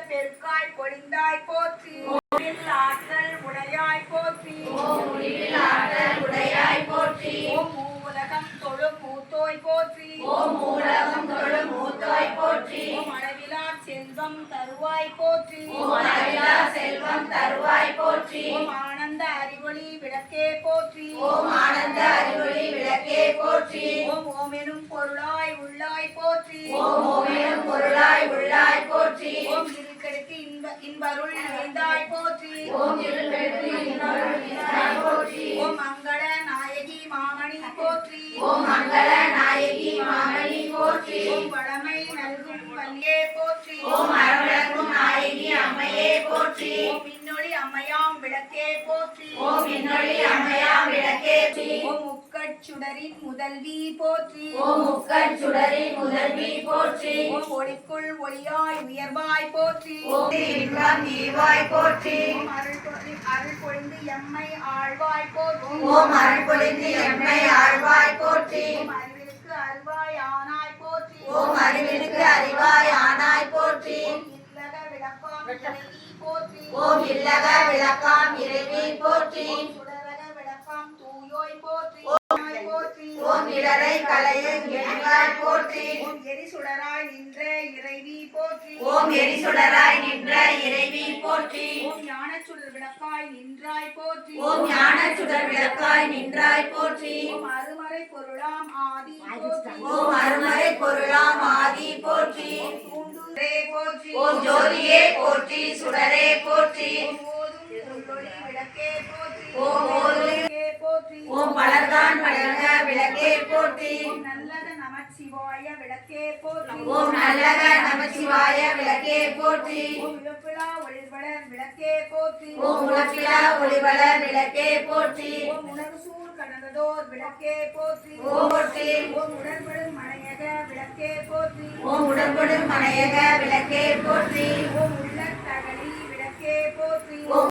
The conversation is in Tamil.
பெருக்காய் பொழிந்தாய் போற்றி ஆற்றல் உடையாய் போற்றி மூலகம் தொழும் மூத்தோய் போற்றி அளவிலா செல்வம் தருவாய் போற்றி ஆனந்த அறிவொளி விளக்கே போற்றி ஓம் எனும் பொருளாய் உள்ளாய் போற்றி ஓம் இருக்கெடுத்து இன்பருள் நிறைந்தாய் போற்றி ஓம் மங்கள நாயகி மாமணி போற்றி ஓம் வளமை நல்கும் வல்லியே போற்றி ஓம் மின்னொளி அம்மையாம் விளக்கே போற்றி ஓம் முக்கட்சுடரின் முதல்வி போற்றி ஓம் ஒளிக்குள் ஒளியாய் உயர்வாய் போற்றி அருள் பொழிந்து எம்மை ஆழ்வாய் போற்றி அறிவிற்கு அறிவாய் ஆனாய் போற்றி இல்லக விளக்காம் இறைவி போற்றி சுடரக விளக்காம் தூயோய் போற்றி ஓம் இடரை கலையும் எரிவாய் போற்றி ஓம் எரிசுடராய் நின்ற இறைவி போற்றி ஓம் ஞானச்சுடர் விளக்காய் நின்றாய் போற்றி ஓம் அருமறை பொருளாம் ஆதி போற்றி ஓம் ஜோதியே போற்றி சுடரே போற்றி ஓம் பலர்தான் பலர்க விளக்கே போற்றி நல்லக நமச்சிவாய விளக்கே போற்றி ஓம் நல்லக நமச்சிவாய விளக்கே போற்றி ஓம் இழப்பிலா ஒளிவளர் விளக்கே போற்றி ஓம் உலகிலா ஒளிவளர் விளக்கே போற்றி ஓம் உணர்வு சூழ் கடந்ததோர் விளக்கே போற்றி ஓம் போற்றி ஓம் உடன்படும் மனையக விளக்கே போற்றி ஓம் உடன்படும் மனையக விளக்கே போற்றி ஓம் உள்ள தகலி விளக்கே போற்றி ஓம்